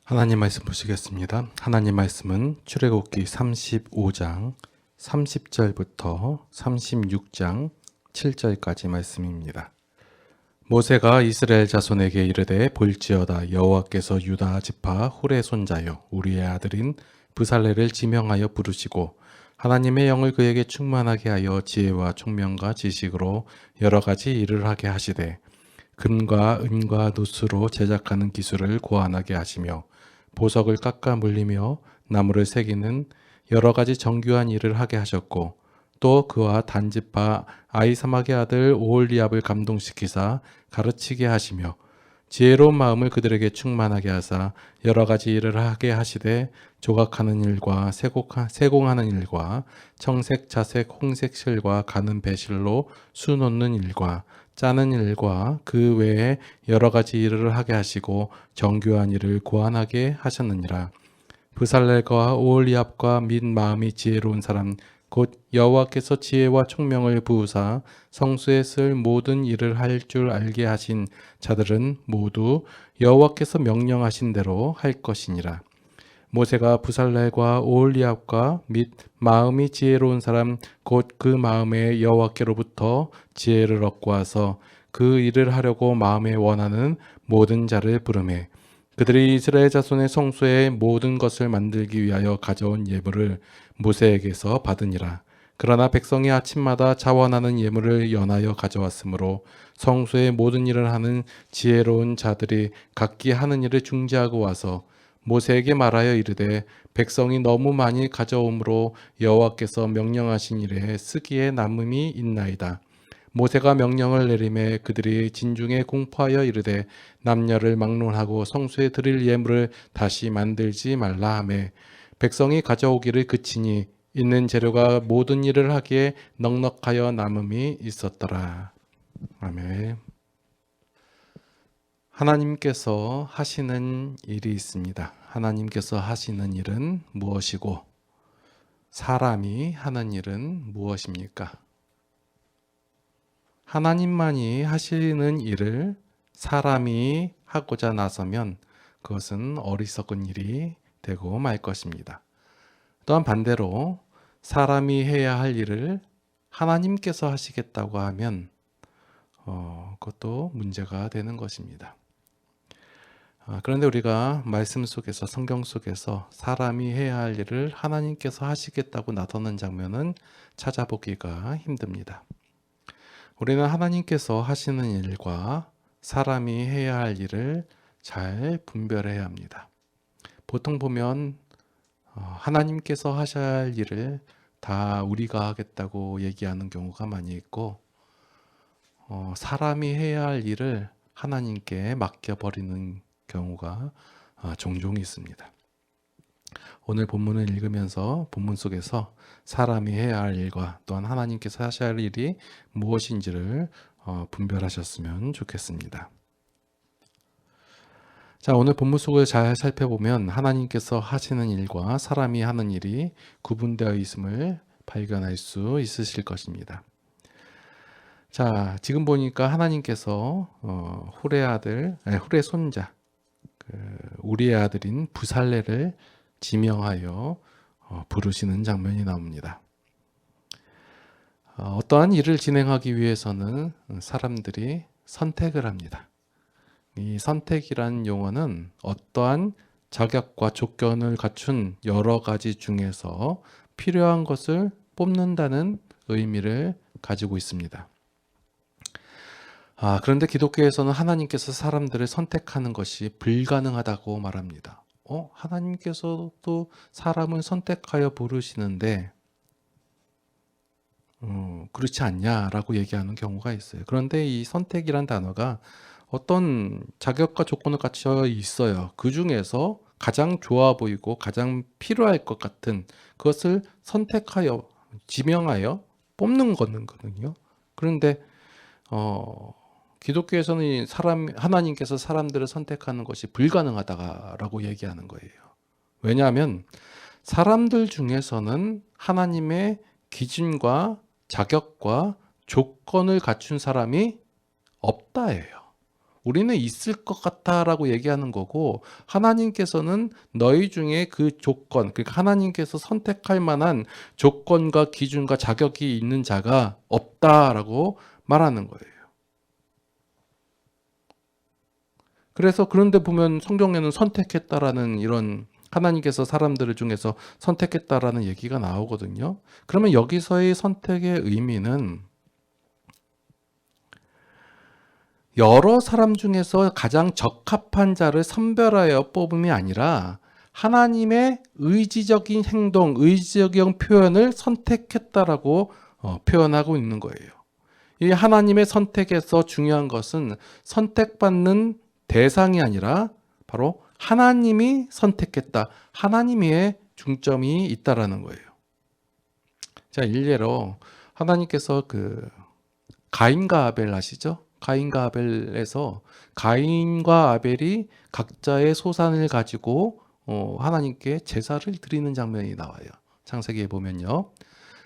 하나님 말씀 보시겠습니다. 하나님 말씀은 출애굽기 35장 30절부터 36장 7절까지 말씀입니다. 모세가 이스라엘 자손에게 이르되 볼지어다 여호와께서 유다 지파 훌의 손자요 우리의 아들인 브살레를 지명하여 부르시고 하나님의 영을 그에게 충만하게 하여 지혜와 총명과 지식으로 여러 가지 일을 하게 하시되 금과 은과 누수로 제작하는 기술을 고안하게 하시며 보석을 깎아 물리며 나무를 새기는 여러 가지 정교한 일을 하게 하셨고 또 그와 단지파 아히사막의 아들 오홀리압을 감동시키사 가르치게 하시며 지혜로운 마음을 그들에게 충만하게 하사 여러 가지 일을 하게 하시되 조각하는 일과 세공하는 일과 청색, 자색, 홍색 실과 가는 배실로 수 놓는 일과 짜는 일과 그 외에 여러 가지 일을 하게 하시고 정교한 일을 고안하게 하셨느니라. 브살렐과 오홀리압과 및 마음이 지혜로운 사람 곧 여호와께서 지혜와 총명을 부으사 성수에 쓸 모든 일을 할 줄 알게 하신 자들은 모두 여호와께서 명령하신 대로 할 것이니라. 모세가 브살렐과 오홀리압과 및 마음이 지혜로운 사람 곧 그 마음에 여호와께로부터 지혜를 얻고 와서 그 일을 하려고 마음에 원하는 모든 자를 부르매 그들이 이스라엘 자손의 성소의 모든 것을 만들기 위하여 가져온 예물을 모세에게서 받으니라. 그러나 백성이 아침마다 자원하는 예물을 연하여 가져왔으므로 성소의 모든 일을 하는 지혜로운 자들이 각기 하는 일을 중지하고 와서 모세에게 말하여 이르되 백성이 너무 많이 가져오므로 여호와께서 명령하신 일에 쓰기에 남음이 있나이다. 모세가 명령을 내리매 그들이 진중에 공포하여 이르되 남녀를 막론하고 성소에 드릴 예물을 다시 만들지 말라 하매 백성이 가져오기를 그치니 있는 재료가 모든 일을 하기에 넉넉하여 남음이 있었더라. 아멘. 하나님께서 하시는 일이 있습니다. 하나님께서 하시는 일은 무엇이고 사람이 하는 일은 무엇입니까? 하나님만이 하시는 일을 사람이 하고자 나서면 그것은 어리석은 일이 되고 말 것입니다. 또한 반대로 사람이 해야 할 일을 하나님께서 하시겠다고 하면 그것도 문제가 되는 것입니다. 그런데 우리가 말씀 속에서 성경 속에서 사람이 해야 할 일을 하나님께서 하시겠다고 나서는 장면은 찾아보기가 힘듭니다. 우리는 하나님께서 하시는 일과 사람이 해야 할 일을 잘 분별해야 합니다. 보통 보면 하나님께서 하셔야 할 일을 다 우리가 하겠다고 얘기하는 경우가 많이 있고 사람이 해야 할 일을 하나님께 맡겨버리는 경우가 종종 있습니다. 오늘 본문을 읽으면서 본문 속에서 사람이 해야 할 일과 또한 하나님께서 하셔야 할 일이 무엇인지를 분별하셨으면 좋겠습니다. 자, 오늘 본문 속을 잘 살펴보면 하나님께서 하시는 일과 사람이 하는 일이 구분되어 있음을 발견할 수 있으실 것입니다. 자, 지금 보니까 하나님께서 훌의 손자, 우리의 아들인 브살레를 지명하여 부르시는 장면이 나옵니다. 어떠한 일을 진행하기 위해서는 사람들이 선택을 합니다. 이 선택이란 용어는 어떠한 자격과 조건을 갖춘 여러 가지 중에서 필요한 것을 뽑는다는 의미를 가지고 있습니다. 그런데 기독교에서는 하나님께서 사람들을 선택하는 것이 불가능하다고 말합니다. 하나님께서도 사람을 선택하여 부르시는데 그렇지 않냐라고 얘기하는 경우가 있어요. 그런데 이 선택이란 단어가 어떤 자격과 조건을 갖춰 있어요. 그 중에서 가장 좋아 보이고 가장 필요할 것 같은 그것을 선택하여 지명하여 뽑는 거거든요. 그런데 기독교에서는 하나님께서 사람들을 선택하는 것이 불가능하다라고 얘기하는 거예요. 왜냐하면 사람들 중에서는 하나님의 기준과 자격과 조건을 갖춘 사람이 없다예요. 우리는 있을 것 같다라고 얘기하는 거고, 하나님께서는 너희 중에 그 조건, 그러니까 하나님께서 선택할 만한 조건과 기준과 자격이 있는 자가 없다라고 말하는 거예요. 그래서 그런데 보면 성경에는 선택했다라는 이런 하나님께서 사람들을 중에서 선택했다라는 얘기가 나오거든요. 그러면 여기서의 선택의 의미는 여러 사람 중에서 가장 적합한 자를 선별하여 뽑음이 아니라 하나님의 의지적인 행동, 의지적인 표현을 선택했다라고 표현하고 있는 거예요. 이 하나님의 선택에서 중요한 것은 선택받는 대상이 아니라 바로 하나님이 선택했다. 하나님의 중점이 있다라는 거예요. 자, 일례로 하나님께서 가인과 아벨 아시죠? 가인과 아벨에서 가인과 아벨이 각자의 소산을 가지고 하나님께 제사를 드리는 장면이 나와요. 창세기에 보면요.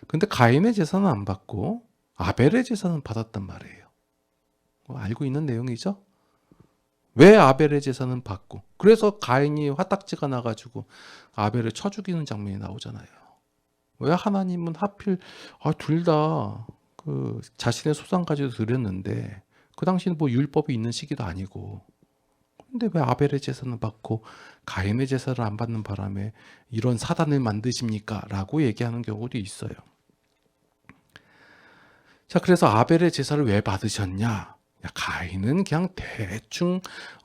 근데 가인의 제사는 안 받고 아벨의 제사는 받았단 말이에요. 알고 있는 내용이죠? 왜 아벨의 제사는 받고, 그래서 가인이 화딱지가 나가지고 아벨을 쳐 죽이는 장면이 나오잖아요. 왜 하나님은 하필 둘 다 자신의 소산까지도 드렸는데 그 당시는 뭐 율법이 있는 시기도 아니고, 근데 왜 아벨의 제사는 받고 가인의 제사를 안 받는 바람에 이런 사단을 만드십니까? 라고 얘기하는 경우도 있어요. 자, 그래서 아벨의 제사를 왜 받으셨냐? 가인은 그냥 대충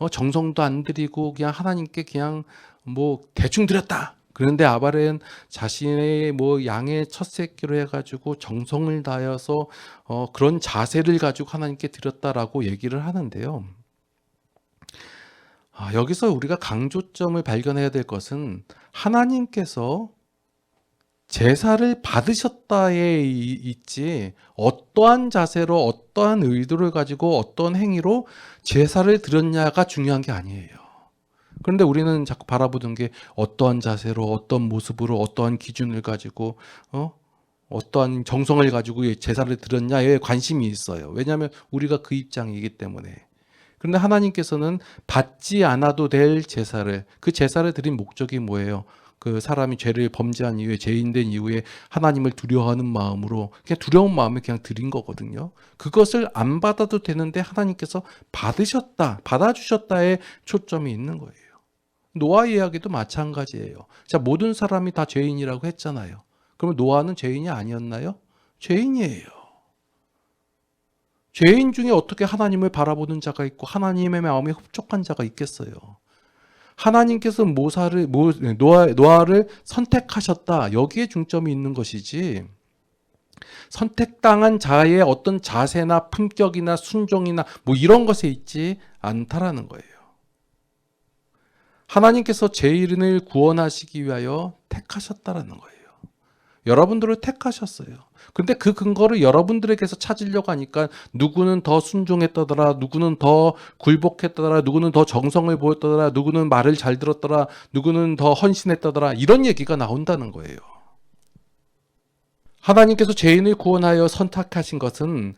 정성도 안 들이고 그냥 하나님께 그냥 뭐 대충 드렸다. 그런데 아벨은 자신의 뭐 양의 첫 새끼로 해가지고 정성을 다해서 그런 자세를 가지고 하나님께 드렸다라고 얘기를 하는데요. 여기서 우리가 강조점을 발견해야 될 것은 하나님께서 제사를 받으셨다에 있지 어떠한 자세로 어떠한 의도를 가지고 어떠한 행위로 제사를 드렸냐가 중요한 게 아니에요. 그런데 우리는 자꾸 바라보던 게 어떠한 자세로 어떤 모습으로 어떠한 기준을 가지고 어떠한 정성을 가지고 제사를 드렸냐에 관심이 있어요. 왜냐하면 우리가 그 입장이기 때문에. 그런데 하나님께서는 받지 않아도 될 제사를, 그 제사를 드린 목적이 뭐예요? 그 사람이 죄를 범죄한 이후에 죄인된 이후에 하나님을 두려워하는 마음으로 그냥 두려운 마음에 그냥 드린 거거든요. 그것을 안 받아도 되는데 하나님께서 받아주셨다에 초점이 있는 거예요. 노아 이야기도 마찬가지예요. 자, 모든 사람이 다 죄인이라고 했잖아요. 그러면 노아는 죄인이 아니었나요? 죄인이에요. 죄인 중에 어떻게 하나님을 바라보는 자가 있고 하나님의 마음에 흡족한 자가 있겠어요? 하나님께서 노아를 선택하셨다. 여기에 중점이 있는 것이지 선택당한 자의 어떤 자세나 품격이나 순종이나 뭐 이런 것에 있지 않다라는 거예요. 하나님께서 죄인을 구원하시기 위하여 택하셨다라는 거예요. 여러분들을 택하셨어요. 근데 그 근거를 여러분들에게서 찾으려고 하니까 누구는 더 순종했다더라, 누구는 더 굴복했다더라, 누구는 더 정성을 보였다더라, 누구는 말을 잘 들었더라, 누구는 더 헌신했다더라, 이런 얘기가 나온다는 거예요. 하나님께서 죄인을 구원하여 선택하신 것은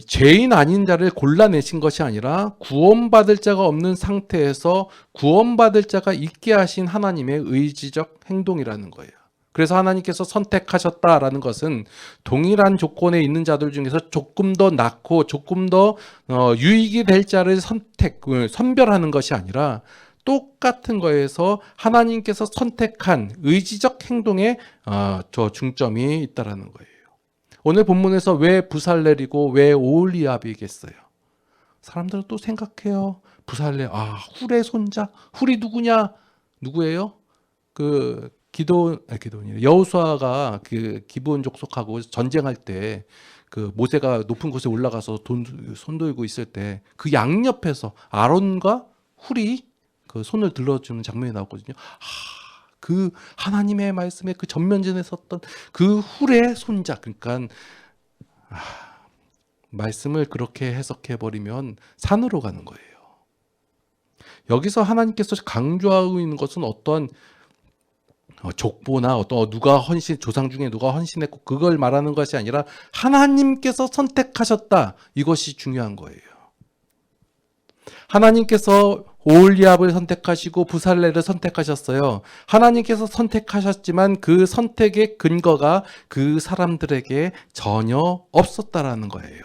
죄인 아닌 자를 골라내신 것이 아니라 구원받을 자가 없는 상태에서 구원받을 자가 있게 하신 하나님의 의지적 행동이라는 거예요. 그래서 하나님께서 선택하셨다라는 것은 동일한 조건에 있는 자들 중에서 조금 더 낫고 조금 더 유익이 될 자를 선별하는 것이 아니라 똑같은 거에서 하나님께서 선택한 의지적 행동에 저 중점이 있다라는 거예요. 오늘 본문에서 왜 부살렐이고 왜 오홀리압이겠어요? 사람들은 또 생각해요. 부살렐, 훌의 손자, 훌이 누구냐? 누구예요? 기도원이에요. 여호수아가 기브온 족속하고 전쟁할 때 모세가 높은 곳에 올라가서 손 들고 있을 때 그 양옆에서 아론과 훌이 손을 들어주는 장면이 나오거든요. 그 하나님의 말씀에 그 전면전에 섰던 그 훌의 손자, 그러니까 말씀을 그렇게 해석해 버리면 산으로 가는 거예요. 여기서 하나님께서 강조하고 있는 것은 어떠한 족보나 누가 조상 중에 누가 헌신했고 그걸 말하는 것이 아니라 하나님께서 선택하셨다. 이것이 중요한 거예요. 하나님께서 오홀리압을 선택하시고 부살레를 선택하셨어요. 하나님께서 선택하셨지만 그 선택의 근거가 그 사람들에게 전혀 없었다라는 거예요.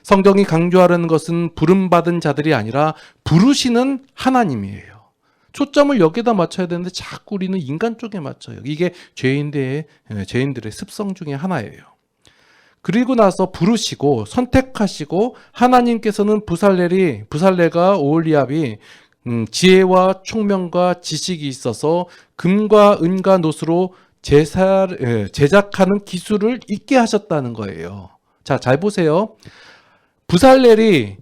성경이 강조하려는 것은 부름받은 자들이 아니라 부르시는 하나님이에요. 초점을 여기다 맞춰야 되는데 자꾸 우리는 인간 쪽에 맞춰요. 이게 죄인들의 습성 중에 하나예요. 그리고 나서 부르시고 선택하시고 하나님께서는 부살레가 오홀리압이 지혜와 총명과 지식이 있어서 금과 은과 노수로 제작하는 기술을 있게 하셨다는 거예요. 자, 잘 보세요. 부살렐이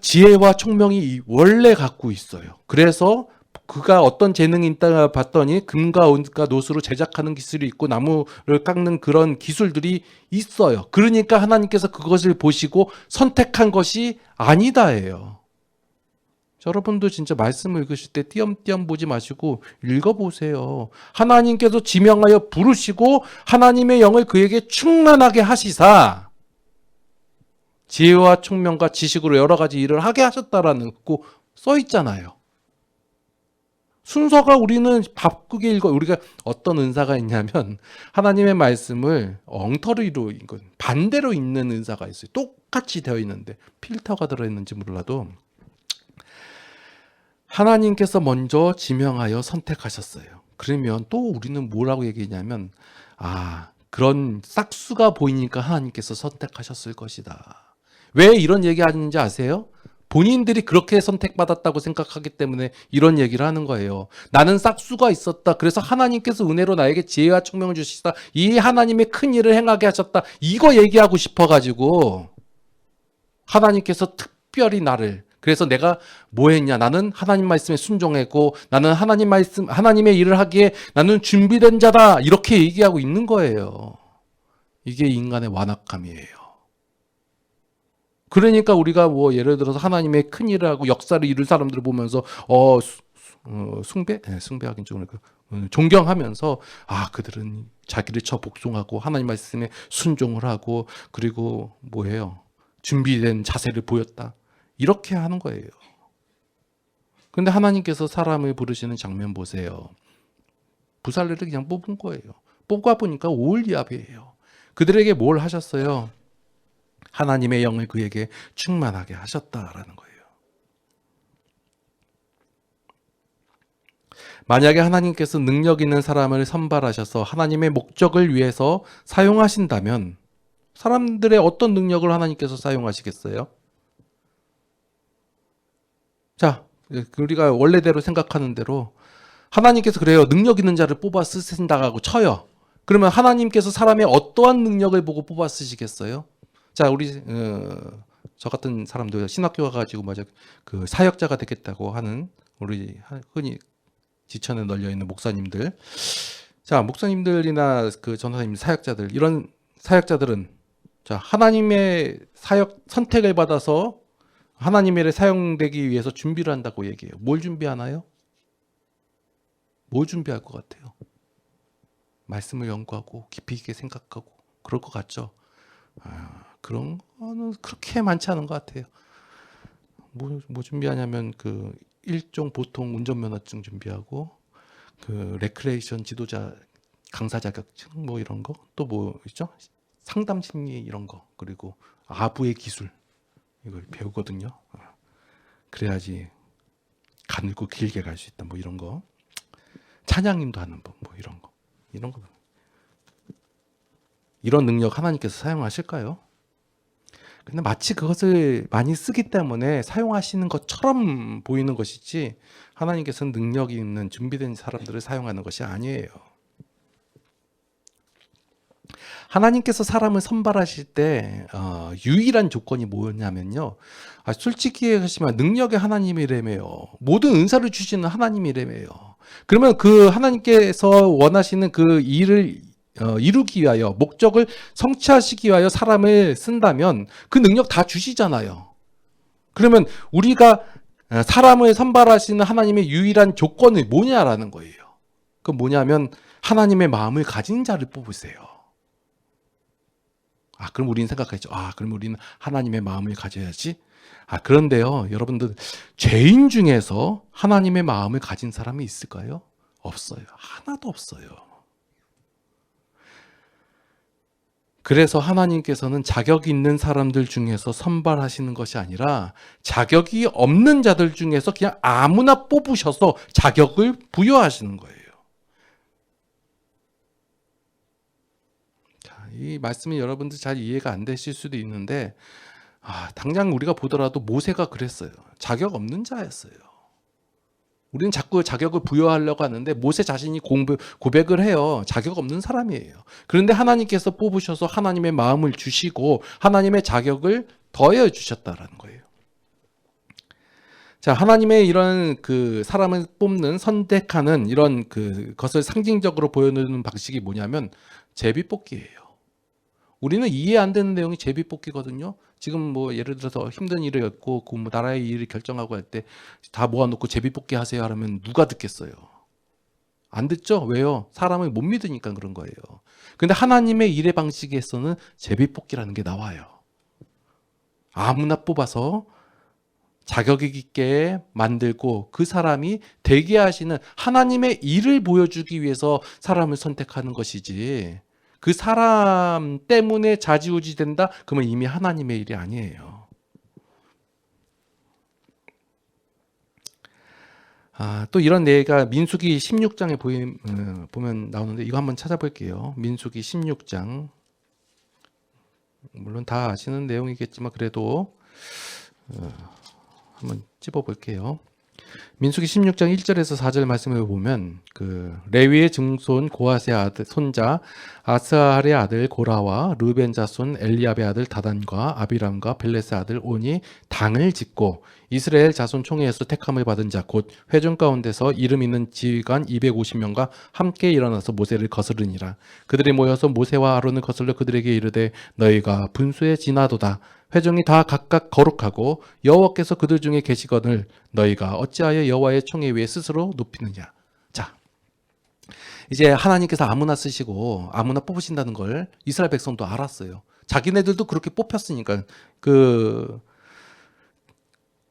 지혜와 총명이 원래 갖고 있어요. 그래서 그가 어떤 재능이 있다 봤더니 금과 은과 노수로 제작하는 기술이 있고 나무를 깎는 그런 기술들이 있어요. 그러니까 하나님께서 그것을 보시고 선택한 것이 아니다예요. 여러분도 진짜 말씀을 읽으실 때 띄엄띄엄 보지 마시고 읽어보세요. 하나님께서 지명하여 부르시고 하나님의 영을 그에게 충만하게 하시사 지혜와 총명과 지식으로 여러 가지 일을 하게 하셨다라는 거 써 있잖아요. 순서가 우리는 바꾸게 읽어. 우리가 어떤 은사가 있냐면 하나님의 말씀을 엉터리로 읽은 반대로 읽는 은사가 있어요. 똑같이 되어 있는데 필터가 들어있는지 몰라도 하나님께서 먼저 지명하여 선택하셨어요. 그러면 또 우리는 뭐라고 얘기하냐면 그런 싹수가 보이니까 하나님께서 선택하셨을 것이다. 왜 이런 얘기 하는지 아세요? 본인들이 그렇게 선택받았다고 생각하기 때문에 이런 얘기를 하는 거예요. 나는 싹수가 있었다. 그래서 하나님께서 은혜로 나에게 지혜와 총명을 주시다. 이 하나님의 큰 일을 행하게 하셨다. 이거 얘기하고 싶어가지고 하나님께서 특별히 나를 그래서 내가 뭐 했냐? 나는 하나님 말씀에 순종했고 나는 하나님의 일을 하기에 나는 준비된 자다. 이렇게 얘기하고 있는 거예요. 이게 인간의 완악함이에요. 그러니까 우리가 뭐 예를 들어서 하나님의 큰 일을 하고 역사를 이룰 사람들을 보면서 숭배하긴 좀 존경하면서 그들은 자기를 복종하고 하나님 말씀에 순종을 하고 그리고 뭐예요? 준비된 자세를 보였다. 이렇게 하는 거예요. 근데 하나님께서 사람을 부르시는 장면 보세요. 부살레를 그냥 뽑은 거예요. 뽑아 보니까 오홀리압이에요. 그들에게 뭘 하셨어요? 하나님의 영을 그에게 충만하게 하셨다라는 거예요. 만약에 하나님께서 능력 있는 사람을 선발하셔서 하나님의 목적을 위해서 사용하신다면 사람들의 어떤 능력을 하나님께서 사용하시겠어요? 자, 우리가 원래대로 생각하는 대로 하나님께서 그래요. 능력 있는 자를 뽑아 쓰신다고 쳐요. 그러면 하나님께서 사람의 어떠한 능력을 보고 뽑아 쓰시겠어요? 자, 우리 저 같은 사람도 신학교 가가지고 그 사역자가 되겠다고 하는 우리 흔히 지천에 널려 있는 목사님들, 자 목사님들이나 그 전도사님 사역자들 이런 사역자들은 자 하나님의 사역 선택을 받아서 하나님의 일에 사용되기 위해서 준비를 한다고 얘기해요. 뭘 준비하나요? 뭘 준비할 것 같아요? 말씀을 연구하고 깊이 있게 생각하고 그럴 것 같죠? 그런 거는 그렇게 많지 않은 것 같아요. 뭐 준비하냐면 그 일종 보통 운전면허증 준비하고 그 레크레이션 지도자 강사 자격증 뭐 이런 거 또 뭐 있죠? 상담 심리 이런 거 그리고 아부의 기술 이걸 배우거든요. 그래야지 가늘고 길게 갈 수 있다 뭐 이런 거 찬양님도 하는 법 뭐 이런 거 이런 능력 하나님께서 사용하실까요? 근데 마치 그것을 많이 쓰기 때문에 사용하시는 것처럼 보이는 것이지 하나님께서는 능력이 있는 준비된 사람들을 사용하는 것이 아니에요. 하나님께서 사람을 선발하실 때 유일한 조건이 뭐냐면요. 솔직히 하시면 능력의 하나님이라며요. 모든 은사를 주시는 하나님이라며요. 그러면 그 하나님께서 원하시는 그 일을 이루기 위하여 목적을 성취하시기 위하여 사람을 쓴다면 그 능력 다 주시잖아요. 그러면 우리가 사람을 선발하시는 하나님의 유일한 조건이 뭐냐라는 거예요. 그 뭐냐면 하나님의 마음을 가진 자를 뽑으세요. 그럼 우리는 생각하죠. 그럼 우리는 하나님의 마음을 가져야지. 그런데요, 여러분들, 죄인 중에서 하나님의 마음을 가진 사람이 있을까요? 없어요. 하나도 없어요. 그래서 하나님께서는 자격이 있는 사람들 중에서 선발하시는 것이 아니라 자격이 없는 자들 중에서 그냥 아무나 뽑으셔서 자격을 부여하시는 거예요. 자, 이 말씀이 여러분들 잘 이해가 안 되실 수도 있는데, 당장 우리가 보더라도 모세가 그랬어요. 자격 없는 자였어요. 우리는 자꾸 자격을 부여하려고 하는데 모세 자신이 고백을 해요. 자격 없는 사람이에요. 그런데 하나님께서 뽑으셔서 하나님의 마음을 주시고 하나님의 자격을 더해 주셨다라는 거예요. 자, 하나님의 이런 그 사람을 뽑는, 선택하는 이런 것을 상징적으로 보여주는 방식이 뭐냐면 제비뽑기예요. 우리는 이해 안 되는 내용이 제비뽑기거든요. 지금 뭐 예를 들어서 힘든 일을 겪고 그 나라의 일을 결정하고 할 때 다 모아놓고 제비뽑기 하세요 하면 누가 듣겠어요? 안 듣죠? 왜요? 사람을 못 믿으니까 그런 거예요. 근데 하나님의 일의 방식에서는 제비뽑기라는 게 나와요. 아무나 뽑아서 자격 있게 만들고 그 사람이 되게 하시는 하나님의 일을 보여주기 위해서 사람을 선택하는 것이지, 그 사람 때문에 좌지우지 된다? 그러면 이미 하나님의 일이 아니에요. 또 이런 예가 민수기 16장에 보면 나오는데 이거 한번 찾아볼게요. 민수기 16장. 물론 다 아시는 내용이겠지만 그래도 한번 찝어볼게요. 민수기 16장 1절에서 4절 말씀을 보면 레위의 증손 고핫의 아들 손자 아스아할의 아들 고라와 르벤 자손 엘리압의 아들 다단과 아비람과 벨렛의 아들 온이 당을 짓고 이스라엘 자손 총회에서 택함을 받은 자 곧 회중 가운데서 이름 있는 지휘관 250명과 함께 일어나서 모세를 거스르니라. 그들이 모여서 모세와 아론을 거슬러 그들에게 이르되 너희가 분수에 지나도다. 회중이 다 각각 거룩하고 여호와께서 그들 중에 계시거늘 너희가 어찌하여 여호와의 총회 위에 스스로 높이느냐. 자, 이제 하나님께서 아무나 쓰시고 아무나 뽑으신다는 걸 이스라엘 백성도 알았어요. 자기네들도 그렇게 뽑혔으니까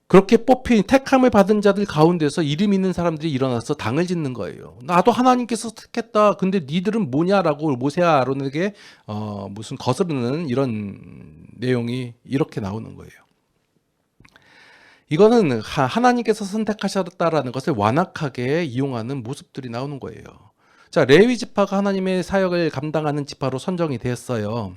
그렇게 뽑힌 택함을 받은 자들 가운데서 이름 있는 사람들이 일어나서 당을 짓는 거예요. 나도 하나님께서 택했다. 근데 니들은 뭐냐라고 모세와 아론에게 무슨 거스르는 이런 내용이 이렇게 나오는 거예요. 이거는 하나님께서 선택하셨다라는 것을 완악하게 이용하는 모습들이 나오는 거예요. 자, 레위 지파가 하나님의 사역을 감당하는 지파로 선정이 되었어요.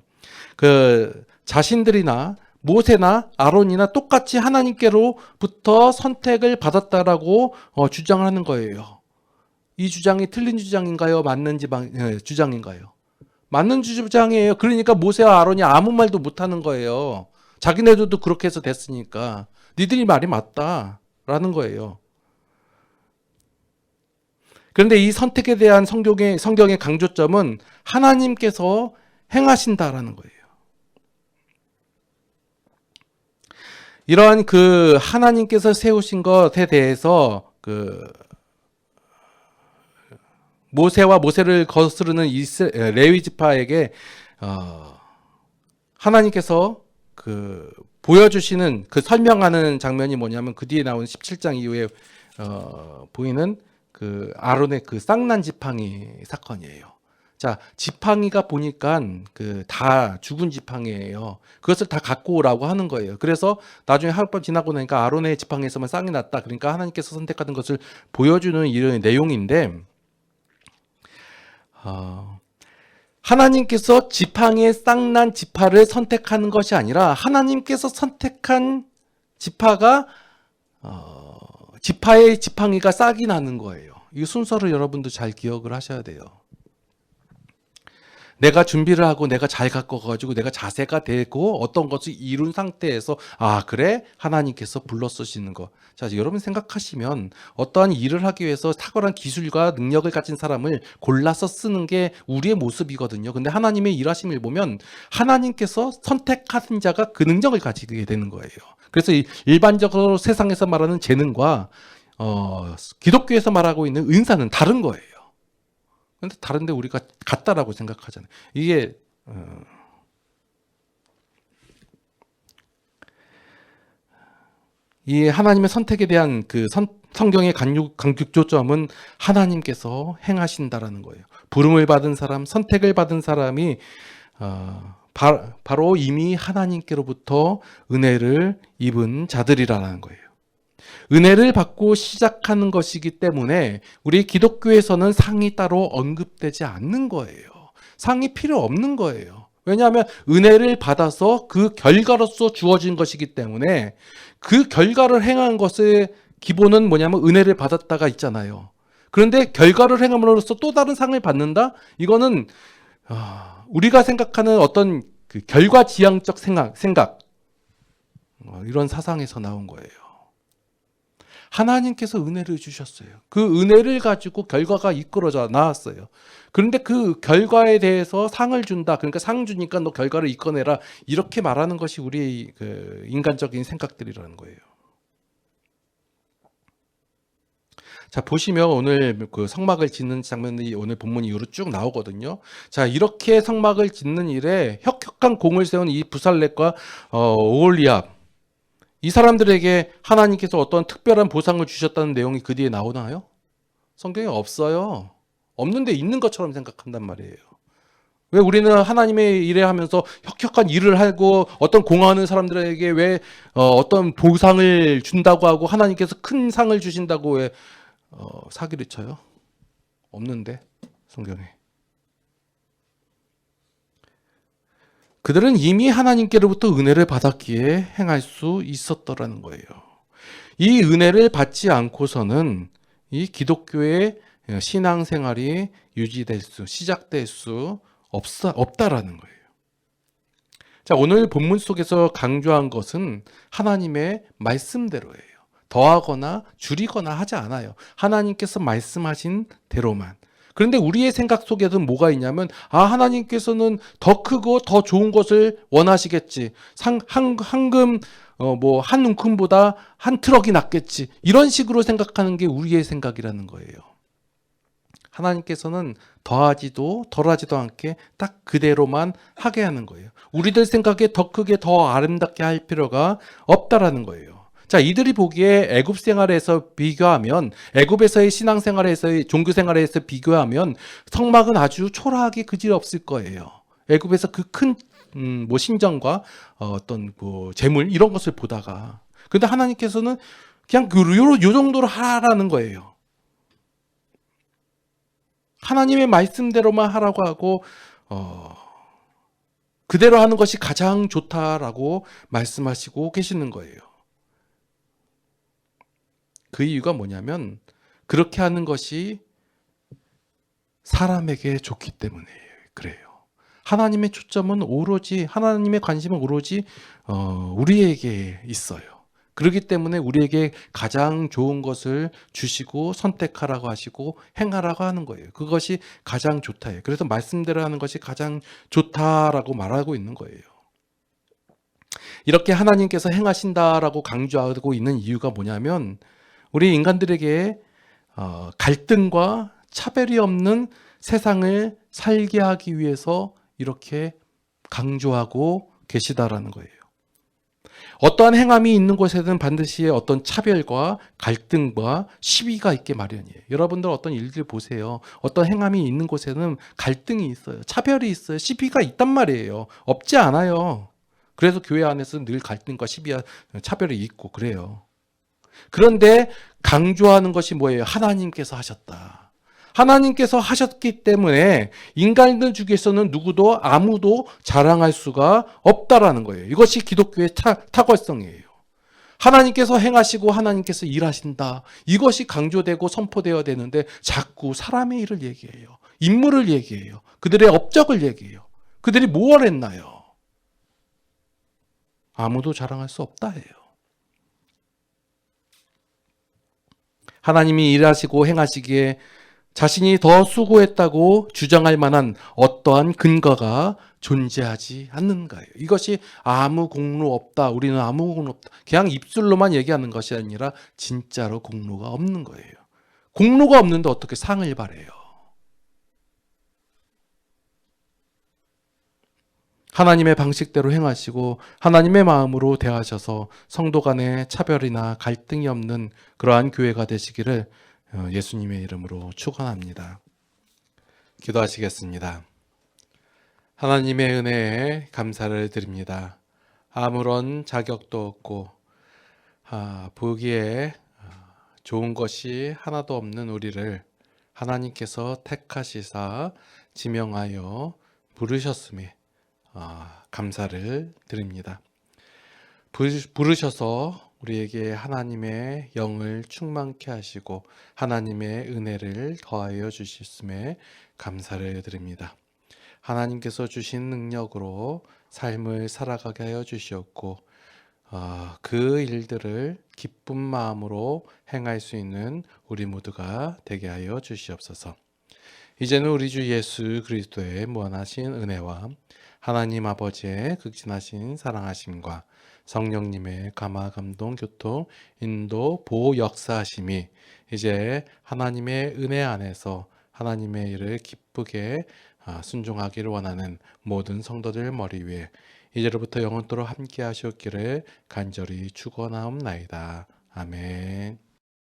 자신들이나 모세나 아론이나 똑같이 하나님께로부터 선택을 받았다라고 주장하는 거예요. 이 주장이 틀린 주장인가요? 맞는 주장인가요? 맞는 주장이에요. 그러니까 모세와 아론이 아무 말도 못하는 거예요. 자기네들도 그렇게 해서 됐으니까 니들이 말이 맞다라는 거예요. 그런데 이 선택에 대한 성경의 강조점은 하나님께서 행하신다라는 거예요. 이러한 하나님께서 세우신 것에 대해서 모세를 거스르는 레위 지파에게 하나님께서 보여주시는 설명하는 장면이 뭐냐면 그 뒤에 나온 17장 이후에 보이는 아론의 쌍난 지팡이 사건이에요. 자, 지팡이가 보니까 다 죽은 지팡이예요. 그것을 다 갖고 오라고 하는 거예요. 그래서 나중에 하룻밤 지나고 나니까 아론의 지팡이에서만 쌍이 났다. 그러니까 하나님께서 선택하는 것을 보여주는 이런 내용인데, 하나님께서 지팡이에 쌍난 지파를 선택하는 것이 아니라 하나님께서 선택한 지파가 지파의 지팡이가 싹이 나는 거예요. 이 순서를 여러분도 잘 기억을 하셔야 돼요. 내가 준비를 하고 내가 잘 갖고 가지고 내가 자세가 되고 어떤 것을 이룬 상태에서 그래? 하나님께서 불러 쓰시는 거. 자, 여러분 생각하시면 어떠한 일을 하기 위해서 탁월한 기술과 능력을 가진 사람을 골라서 쓰는 게 우리의 모습이거든요. 근데 하나님의 일하심을 보면 하나님께서 선택하신 자가 그 능력을 가지게 되는 거예요. 그래서 일반적으로 세상에서 말하는 재능과 기독교에서 말하고 있는 은사는 다른 거예요. 근데 다른데 우리가 같다라고 생각하잖아요. 이게 이 하나님의 선택에 대한 그 성경의 강육 조점은 하나님께서 행하신다라는 거예요. 부름을 받은 사람, 선택을 받은 사람이 바로 이미 하나님께로부터 은혜를 입은 자들이라는 거예요. 은혜를 받고 시작하는 것이기 때문에 우리 기독교에서는 상이 따로 언급되지 않는 거예요. 상이 필요 없는 거예요. 왜냐하면 은혜를 받아서 그 결과로서 주어진 것이기 때문에 그 결과를 행한 것의 기본은 뭐냐면 은혜를 받았다가 있잖아요. 그런데 결과를 행함으로써 또 다른 상을 받는다? 이거는 우리가 생각하는 어떤 그 결과지향적 생각 이런 사상에서 나온 거예요. 하나님께서 은혜를 주셨어요. 그 은혜를 가지고 결과가 이끌어져 나왔어요. 그런데 그 결과에 대해서 상을 준다. 그러니까 상 주니까 너 결과를 이끌어내라. 이렇게 말하는 것이 우리의 그 인간적인 생각들이라는 거예요. 자, 보시면 오늘 그 성막을 짓는 장면이 오늘 본문 이후로 쭉 나오거든요. 자, 이렇게 성막을 짓는 일에 혁혁한 공을 세운 이 부살렙과 오홀리압, 이 사람들에게 하나님께서 어떤 특별한 보상을 주셨다는 내용이 그 뒤에 나오나요? 성경에 없어요. 없는데 있는 것처럼 생각한단 말이에요. 왜 우리는 하나님의 일에 하면서 혁혁한 일을 하고 어떤 공헌하는 사람들에게 왜 어떤 보상을 준다고 하고 하나님께서 큰 상을 주신다고 왜 사기를 쳐요? 없는데 성경에. 그들은 이미 하나님께로부터 은혜를 받았기에 행할 수 있었더라는 거예요. 이 은혜를 받지 않고서는 이 기독교의 신앙생활이 시작될 수 없다라는 거예요. 자, 오늘 본문 속에서 강조한 것은 하나님의 말씀대로예요. 더하거나 줄이거나 하지 않아요. 하나님께서 말씀하신 대로만. 그런데 우리의 생각 속에는 뭐가 있냐면 하나님께서는 더 크고 더 좋은 것을 원하시겠지. 황금 한 움큼보다 한 트럭이 낫겠지. 이런 식으로 생각하는 게 우리의 생각이라는 거예요. 하나님께서는 더하지도 덜하지도 않게 딱 그대로만 하게 하는 거예요. 우리들 생각에 더 크게 더 아름답게 할 필요가 없다라는 거예요. 자, 이들이 보기에 애굽 생활에서 비교하면, 애굽에서의 신앙생활에서의 종교생활에서 비교하면 성막은 아주 초라하게 그지없을 거예요. 애굽에서 그 큰 신전과 어떤 재물 이런 것을 보다가, 근데 하나님께서는 그냥 요 정도로 하라는 거예요. 하나님의 말씀대로만 하라고 하고 그대로 하는 것이 가장 좋다라고 말씀하시고 계시는 거예요. 그 이유가 뭐냐면 그렇게 하는 것이 사람에게 좋기 때문에 그래요. 하나님의 초점은 오로지, 하나님의 관심은 오로지 우리에게 있어요. 그렇기 때문에 우리에게 가장 좋은 것을 주시고 선택하라고 하시고 행하라고 하는 거예요. 그것이 가장 좋다예요. 그래서 말씀대로 하는 것이 가장 좋다라고 말하고 있는 거예요. 이렇게 하나님께서 행하신다라고 강조하고 있는 이유가 뭐냐면 우리 인간들에게 갈등과 차별이 없는 세상을 살게 하기 위해서 이렇게 강조하고 계시다라는 거예요. 어떠한 행함이 있는 곳에는 반드시 어떤 차별과 갈등과 시비가 있게 마련이에요. 여러분들 어떤 일들 보세요. 어떤 행함이 있는 곳에는 갈등이 있어요. 차별이 있어요. 시비가 있단 말이에요. 없지 않아요. 그래서 교회 안에서 늘 갈등과 시비와 차별이 있고 그래요. 그런데 강조하는 것이 뭐예요? 하나님께서 하셨다. 하나님께서 하셨기 때문에 인간들 중에서는 아무도 자랑할 수가 없다라는 거예요. 이것이 기독교의 탁월성이에요. 하나님께서 행하시고 하나님께서 일하신다. 이것이 강조되고 선포되어야 되는데 자꾸 사람의 일을 얘기해요. 인물을 얘기해요. 그들의 업적을 얘기해요. 그들이 뭘 했나요? 아무도 자랑할 수 없다 해요. 하나님이 일하시고 행하시기에 자신이 더 수고했다고 주장할 만한 어떠한 근거가 존재하지 않는가요? 이것이 아무 공로 없다. 우리는 아무 공로 없다. 그냥 입술로만 얘기하는 것이 아니라 진짜로 공로가 없는 거예요. 공로가 없는데 어떻게 상을 바래요? 하나님의 방식대로 행하시고 하나님의 마음으로 대하셔서 성도 간의 차별이나 갈등이 없는 그러한 교회가 되시기를 예수님의 이름으로 축원합니다. 기도하시겠습니다. 하나님의 은혜에 감사를 드립니다. 아무런 자격도 없고 보기에 좋은 것이 하나도 없는 우리를 하나님께서 택하시사 지명하여 부르셨음에 감사를 드립니다. 부르셔서 우리에게 하나님의 영을 충만케 하시고 하나님의 은혜를 더하여 주셨음에 감사를 드립니다. 하나님께서 주신 능력으로 삶을 살아가게 하여 주시었고 그 일들을 기쁜 마음으로 행할 수 있는 우리 모두가 되게 하여 주시옵소서. 이제는 우리 주 예수 그리스도의 무한하신 은혜와 하나님 아버지의 극진하신 사랑하심과 성령님의 감화 감동 교통 인도 보호 역사하심이 이제 하나님의 은혜 안에서 하나님의 일을 기쁘게 순종하기를 원하는 모든 성도들 머리 위에 이제로부터 영원토록 함께 하시옵기를 간절히 축원하옵나이다. 아멘.